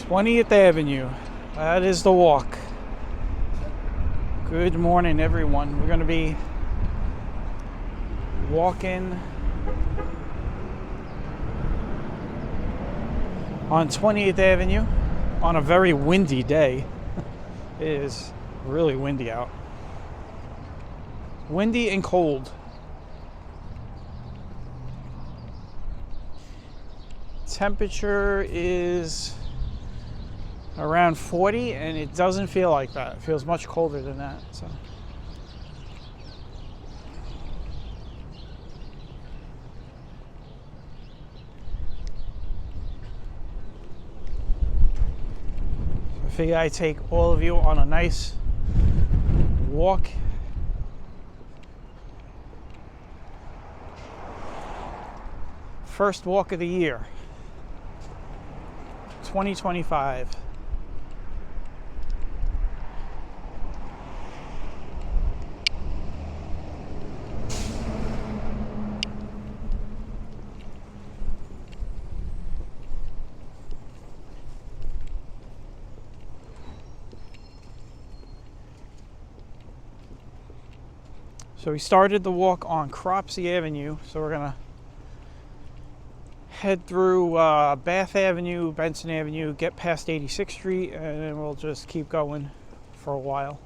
20th Avenue. That is the walk. Good morning, everyone. We're going to be walking on 20th Avenue on a very windy day. It is really windy out. Windy and cold. Temperature is around 40 and it doesn't feel like that. It feels much colder than that. So I figure I take all of you on a nice walk. First walk of the year, 2025. So we started the walk on Cropsey Avenue, so we're gonna head through Bath Avenue, Benson Avenue, get past 86th Street, and then we'll just keep going for a while.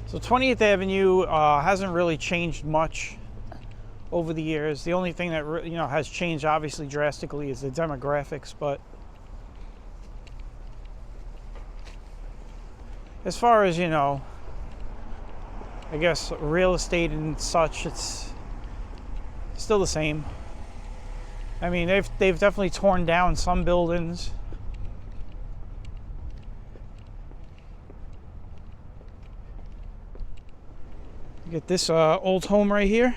So 20th Avenue hasn't really changed much over the years. The only thing that has changed obviously drastically is the demographics, but as far as I guess real estate and such, it's still the same. I mean, they've definitely torn down some buildings. Get this old home right here.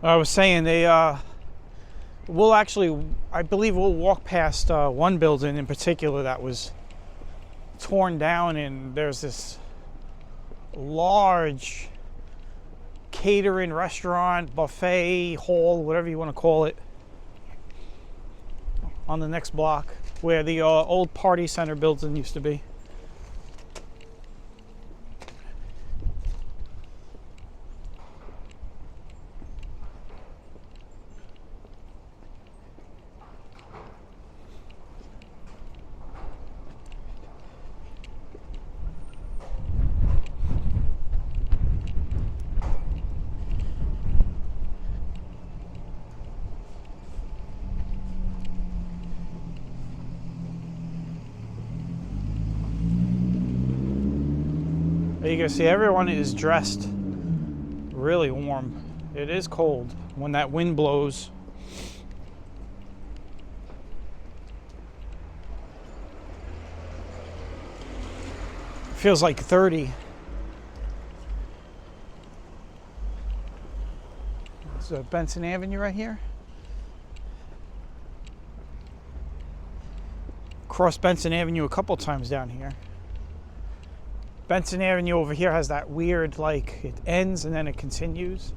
I was saying they will actually, I believe we'll walk past one building in particular that was torn down, and there's this large catering, restaurant, buffet, hall, whatever you want to call it, on the next block where the old party center building used to be. You can see everyone is dressed really warm. It is cold when that wind blows. It feels like 30. There's Benson Avenue right here. Crossed Benson Avenue a couple times down here. Benson Avenue over here has that weird, like, it ends and then it continues.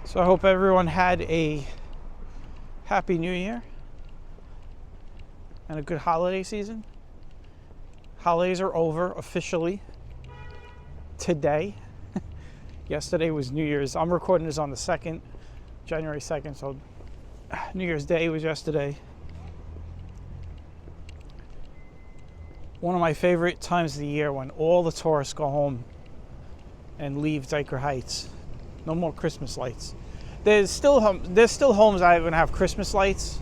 So I hope everyone had a happy new year and a good holiday season. Holidays are over officially today. Yesterday was New Year's. I'm recording this on the 2nd, January 2nd, so New Year's Day was yesterday. One of my favorite times of the year when all the tourists go home and leave Diker Heights. No more Christmas lights. There's still homes that are gonna have Christmas lights.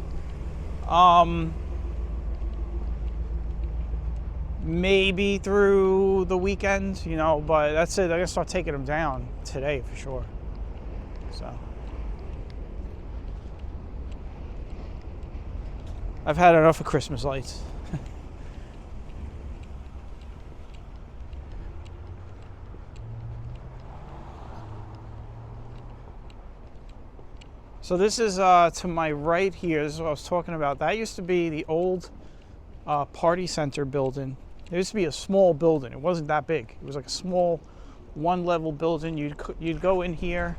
Maybe through the weekend, you know, but that's it. They're gonna start taking them down today for sure. So I've had enough of Christmas lights. So this is to my right here. This is what I was talking about. That used to be the old party center building. There used to be a small building. It wasn't that big. It was like a small one-level building. You'd go in here,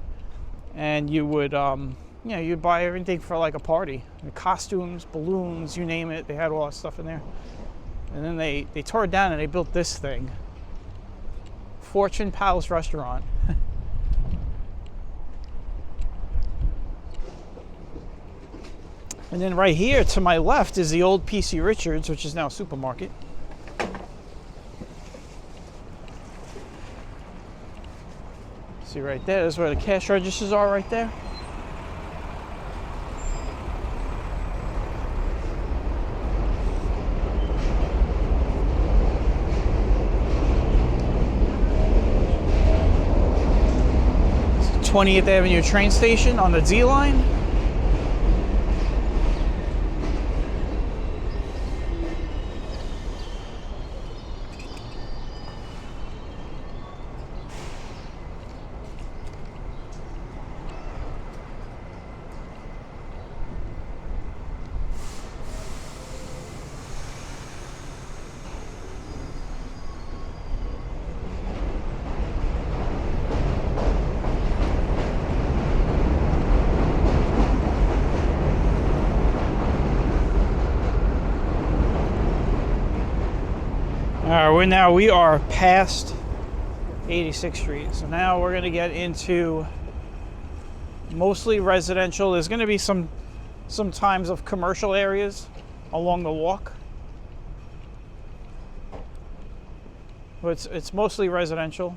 and you would you'd buy everything for like a party. Costumes, balloons, you name it. They had all that stuff in there. And then they tore it down and they built this thing. Fortune Palace Restaurant. And then right here to my left is the old PC Richards, which is now a supermarket. See right there, that's where the cash registers are right there. It's the 20th Avenue train station on the D line. We are past 86th Street. So now we're going to get into mostly residential. There's going to be some times of commercial areas along the walk. But it's mostly residential.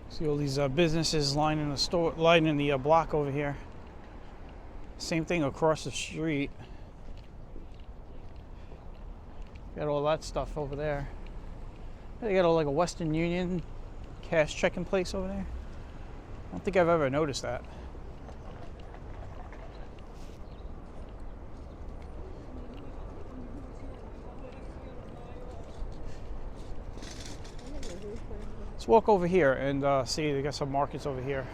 See all these businesses lining the block over here. Same thing across the street. Got all that stuff over there. They got like a Western Union cash checking place over there. I don't think I've ever noticed that. Let's walk over here and see, they got some markets over here.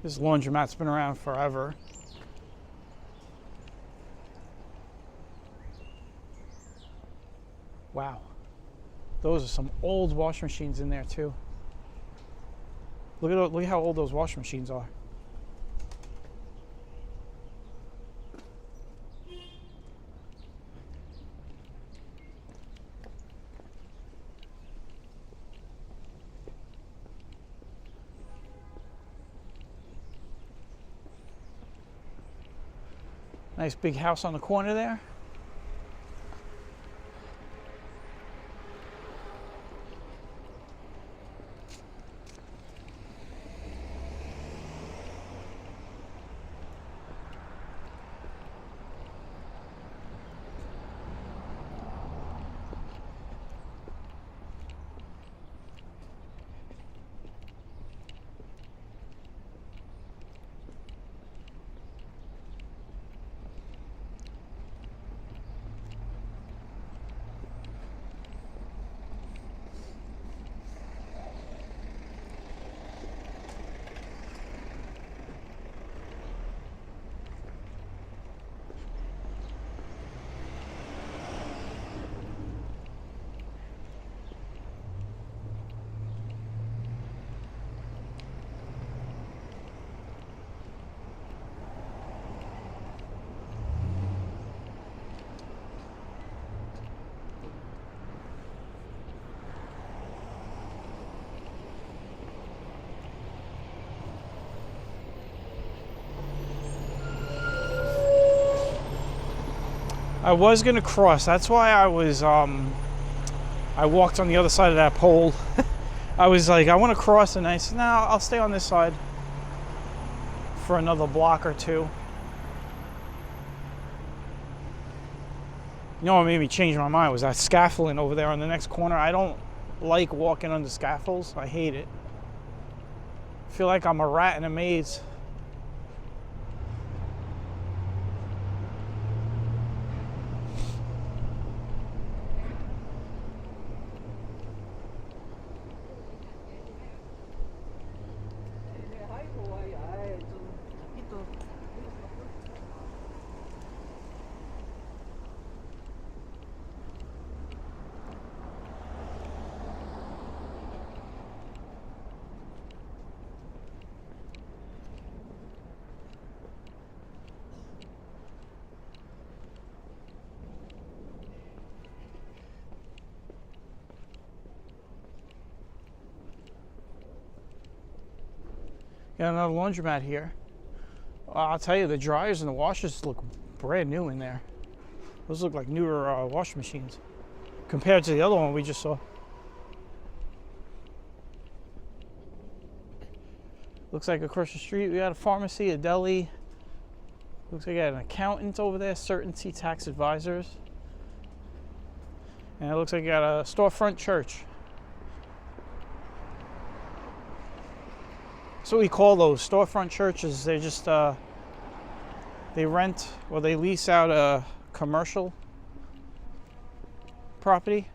This laundromat's been around forever. Wow. Those are some old washing machines in there too. Look how old those washing machines are. Nice big house on the corner there. I was gonna cross. That's why I was I walked on the other side of that pole. I was like, I want to cross, and I said, no, I'll stay on this side for another block or two. You know what made me change my mind was that scaffolding over there on the next corner. I don't like walking under scaffolds. I hate it. I feel like I'm a rat in a maze. Got another laundromat here. I'll tell you, the dryers and the washers look brand new in there. Those look like newer washing machines compared to the other one we just saw. Looks like across the street we got a pharmacy, a deli. Looks like we got an accountant over there, Certainty Tax Advisors. And it looks like you got a storefront church. That's what we call those storefront churches. They're just they rent or they lease out a commercial property,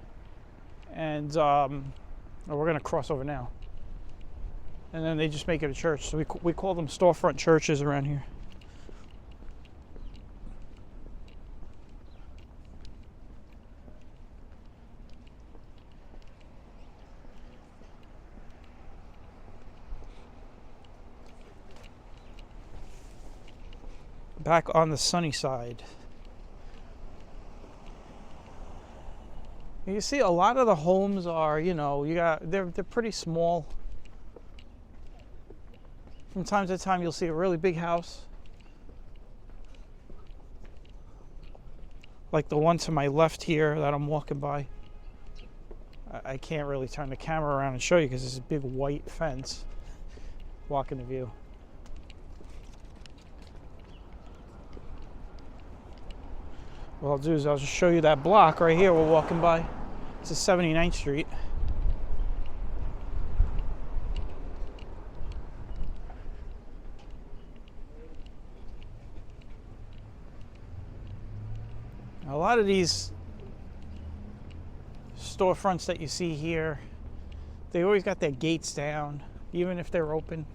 and we're gonna cross over now. And then they just make it a church. So we call them storefront churches around here. Back on the sunny side. You see a lot of the homes are, they're pretty small. From time to time you'll see a really big house. Like the one to my left here that I'm walking by. I can't really turn the camera around and show you because there's a big white fence blocking the view. What I'll do is I'll just show you that block right here we're walking by. This is 79th Street. A lot of these storefronts that you see here, they always got their gates down, even if they're open.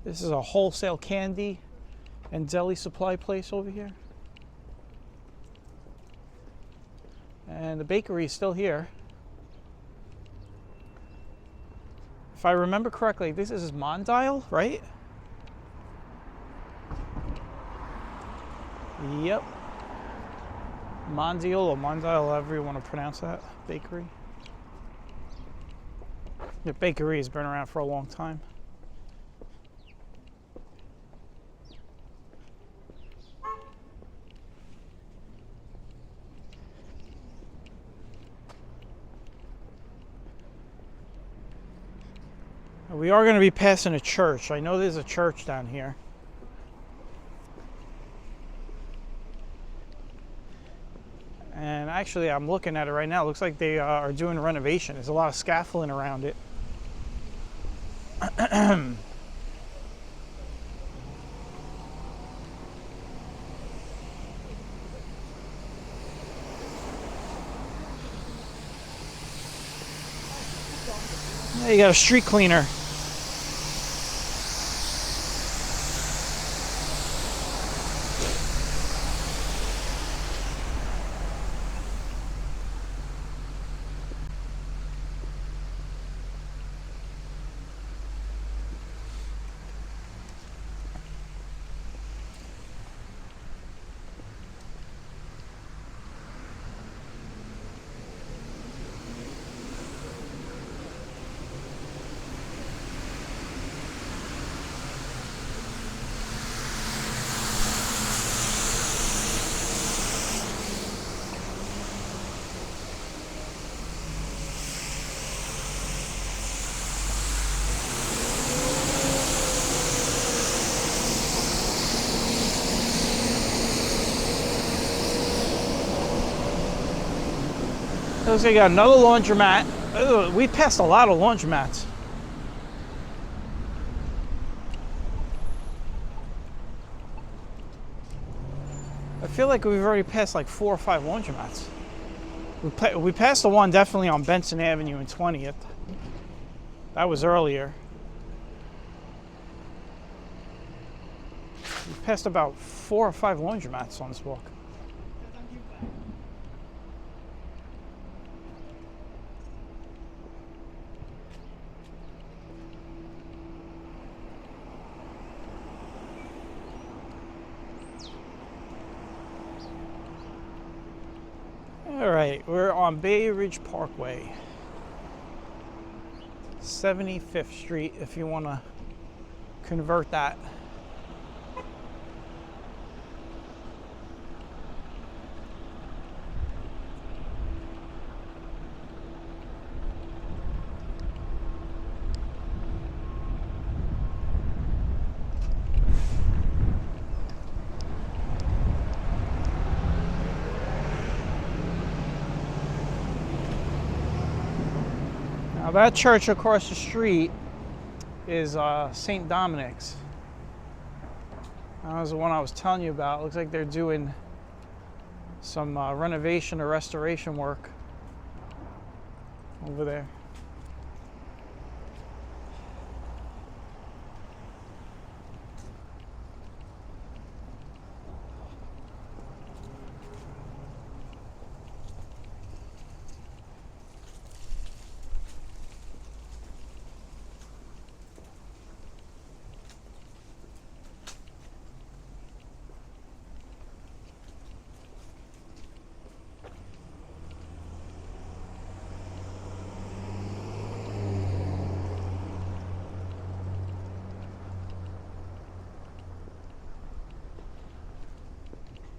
This is a wholesale candy and deli supply place over here. And the bakery is still here. If I remember correctly, this is Mondial, right? Yep. Mondial or Mondial, however you want to pronounce that, bakery. The bakery has been around for a long time. We are going to be passing a church. I know there's a church down here. And actually, I'm looking at it right now. It looks like they are doing a renovation. There's a lot of scaffolding around it. You got a street cleaner. Looks like I got another laundromat. Ugh, we passed a lot of laundromats. I feel like we've already passed like 4 or 5 laundromats. We passed the one definitely on Benson Avenue and 20th. That was earlier. We passed about 4 or 5 laundromats on this walk. All right, we're on Bay Ridge Parkway, 75th Street, if you want to convert that. Now that church across the street is St. Dominic's. That was the one I was telling you about. It looks like they're doing some renovation or restoration work over there.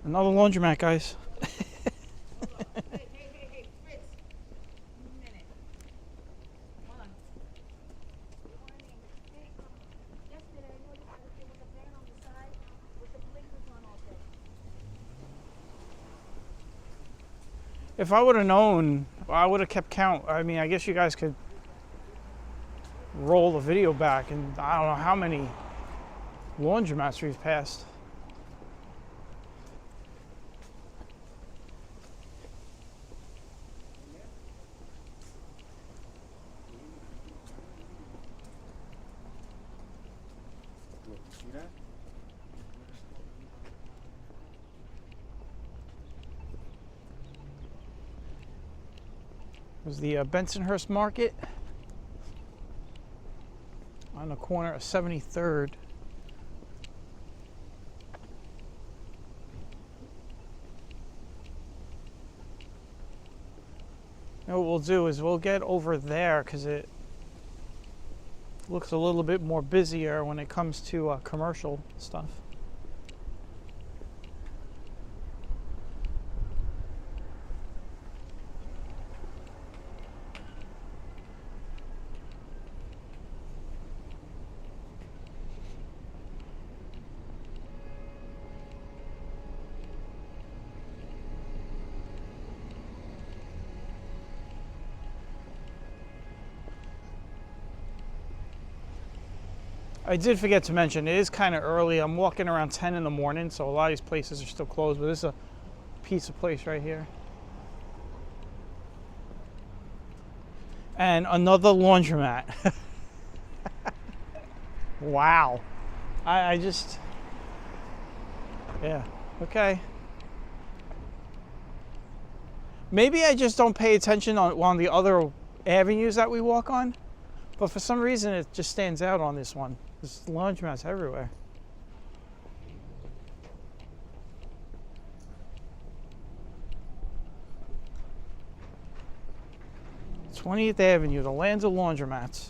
Another laundromat, guys. Hey, Fritz. A minute. Come on. Good morning. Hey, yesterday I noticed that there was a van on the side with the blinkers on all day. If I would have known, I would have kept count. I mean, I guess you guys could roll the video back, and I don't know how many laundromats we've passed. There's the Bensonhurst Market on the corner of 73rd. know what we'll do is we'll get over there because it looks a little bit more busier when it comes to commercial stuff. I did forget to mention, it is kind of early. I'm walking around 10 in the morning, so a lot of these places are still closed, but this is a pizza place right here. And another laundromat. Wow. I just, yeah, okay. Maybe I just don't pay attention on the other avenues that we walk on, but for some reason it just stands out on this one. There's laundromats everywhere. "20th Avenue, the lands of laundromats."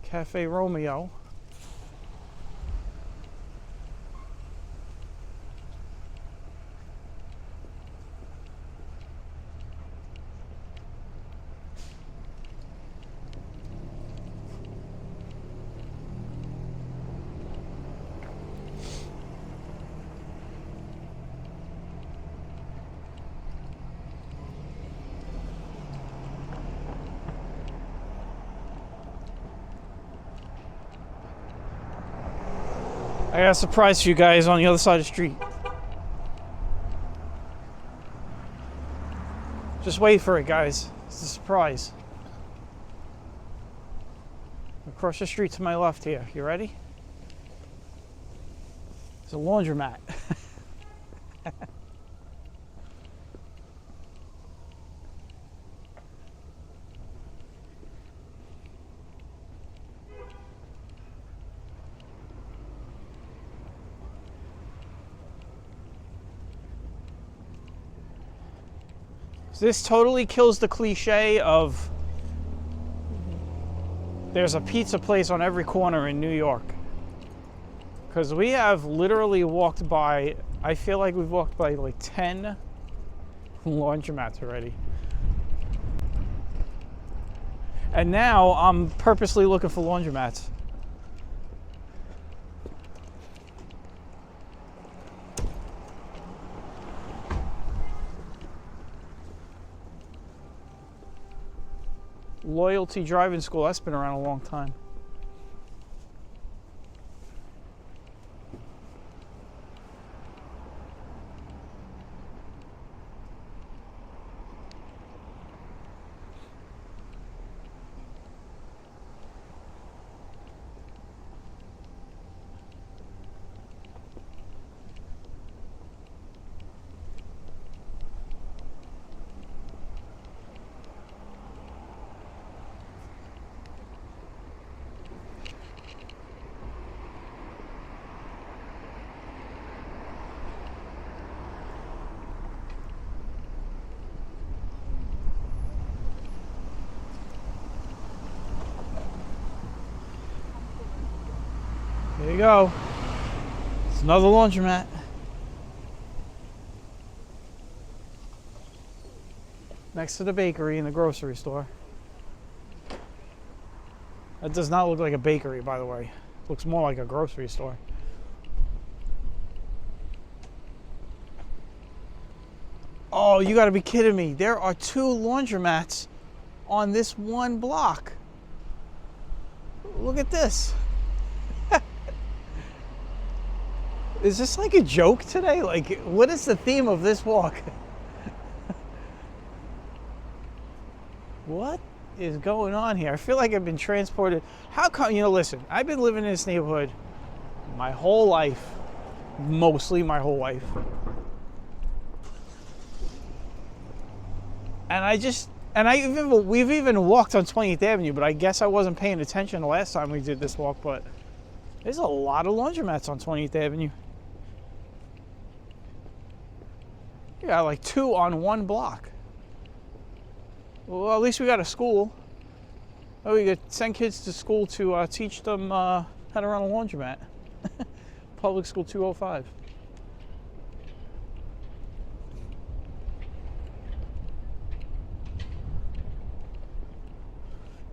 Cafe Romeo. I got a surprise for you guys on the other side of the street. Just wait for it, guys. It's a surprise. Across the street to my left here. You ready? It's a laundromat. This totally kills the cliche of there's a pizza place on every corner in New York. Because we have literally walked by, I feel like we've walked by like 10 laundromats already. And now I'm purposely looking for laundromats. Loyalty Driving School, that's been around a long time. There you go. It's another laundromat. Next to the bakery and the grocery store. That does not look like a bakery, by the way. It looks more like a grocery store. Oh, you gotta be kidding me. There are 2 laundromats on this one block. Look at this. Is this like a joke today? Like, what is the theme of this walk? What is going on here? I feel like I've been transported. How come, listen, I've been living in this neighborhood my whole life, mostly my whole life. And we've even walked on 20th Avenue, but I guess I wasn't paying attention the last time we did this walk, but there's a lot of laundromats on 20th Avenue. Yeah, like 2 on 1 block. Well, at least we got a school. Oh, we could send kids to school to teach them how to run a laundromat. Public School 205.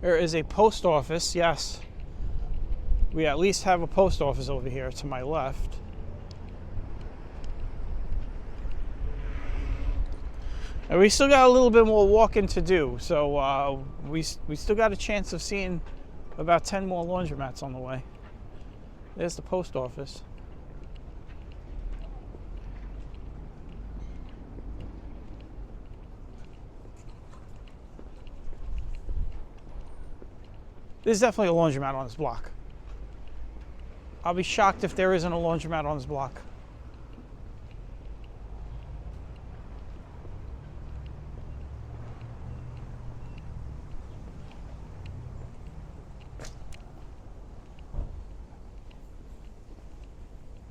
There is a post office, yes. We at least have a post office over here to my left. And we still got a little bit more walking to do, so we still got a chance of seeing about 10 more laundromats on the way. There's the post office. There's definitely a laundromat on this block. I'll be shocked if there isn't a laundromat on this block.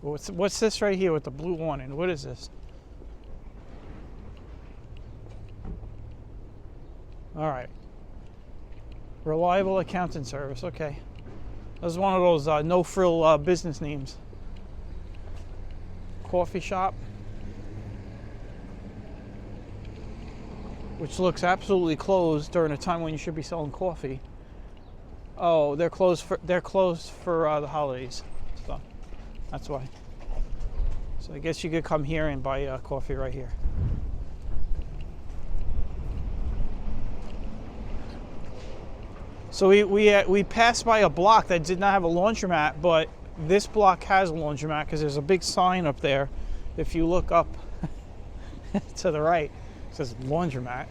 What's this right here with the blue awning? What is this? All right. Reliable accounting service. Okay. That was one of those no-frill business names. Coffee shop. Which looks absolutely closed during a time when you should be selling coffee. Oh, they're closed for the holidays. So that's why. So I guess you could come here and buy coffee right here. So we passed by a block that did not have a laundromat, but this block has a laundromat because there's a big sign up there. If you look up to the right, it says laundromat.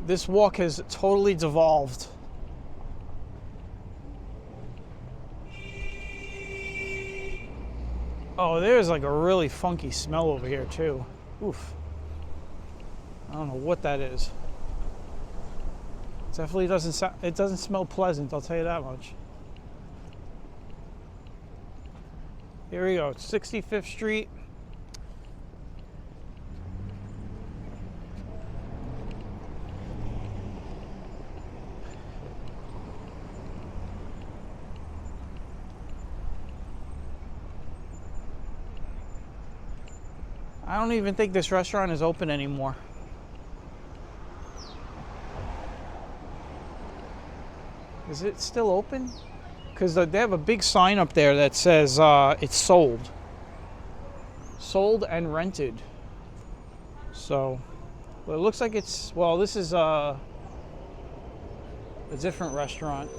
This walk has totally devolved. Oh, there's like a really funky smell over here too. Oof. I don't know what that is. It definitely doesn't smell pleasant, I'll tell you that much. Here we go, 65th Street. I don't even think this restaurant is open anymore. Is it still open? Because they have a big sign up there that says it's sold. Sold and rented. So, well, it looks like it's, well, this is a different restaurant.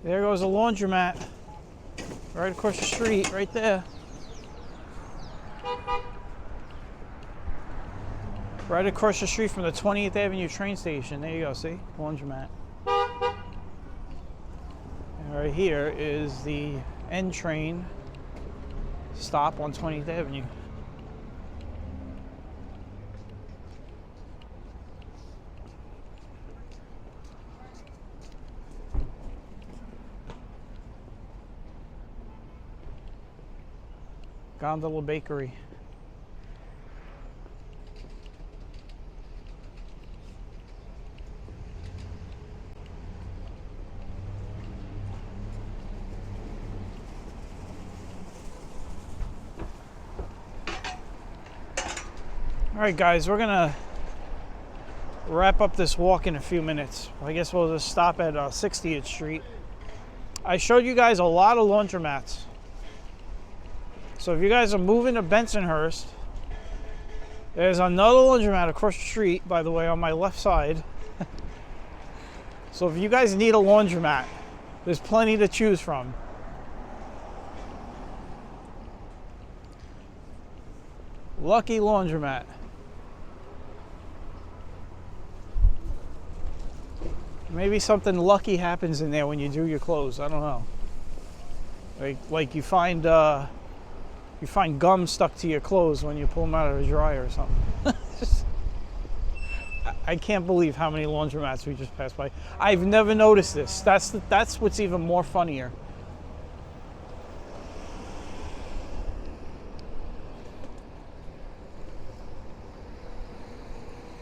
There goes a laundromat. Right across the street, right there. Right across the street from the 20th Avenue train station. There you go, see? Laundromat. And right here is the N train stop on 20th Avenue. Gondola Bakery. All right, guys, we're gonna wrap up this walk in a few minutes. I guess we'll just stop at 60th Street. I showed you guys a lot of laundromats. So if you guys are moving to Bensonhurst, there's another laundromat across the street, by the way, on my left side. So if you guys need a laundromat, there's plenty to choose from. Lucky Laundromat. Maybe something lucky happens in there when you do your clothes. I don't know. Like you find gum stuck to your clothes when you pull them out of the dryer or something. I can't believe how many laundromats we just passed by. I've never noticed this. That's what's even more funnier.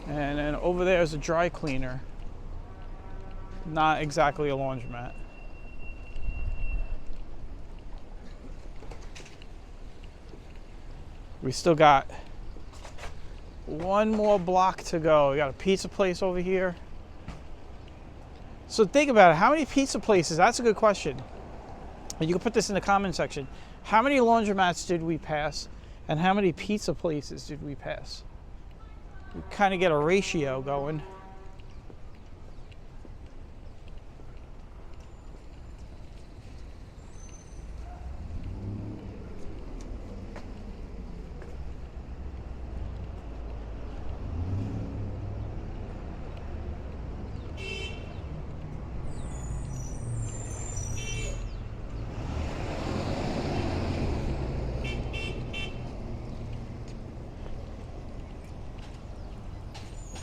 And then over there is a dry cleaner. Not exactly a laundromat. We still got one more block to go. We got a pizza place over here. So think about it. How many pizza places? That's a good question. And you can put this in the comment section. How many laundromats did we pass? And how many pizza places did we pass? We kind of get a ratio going.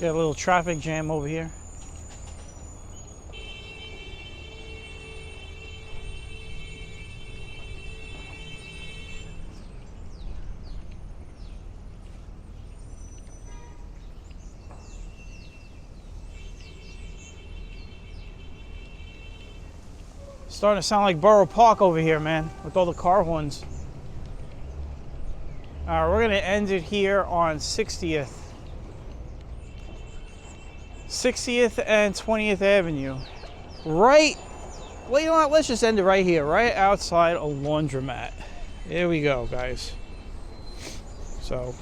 Got a little traffic jam over here. Starting to sound like Borough Park over here, man, with all the car horns. All right, we're gonna end it here on 60th. 60th and 20th Avenue. Right, well, you know what? Let's just end it right here, right outside a laundromat. There we go, guys. So,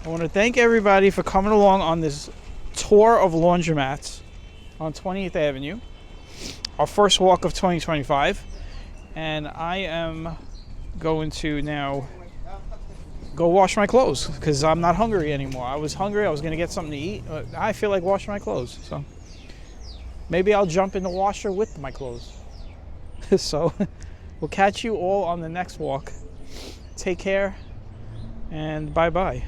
I want to thank everybody for coming along on this tour of laundromats on 20th Avenue. Our first walk of 2025. And I am going to now go wash my clothes because I'm not hungry anymore. I was hungry. I was going to get something to eat. I feel like washing my clothes. So maybe I'll jump in the washer with my clothes. So we'll catch you all on the next walk. Take care and bye-bye.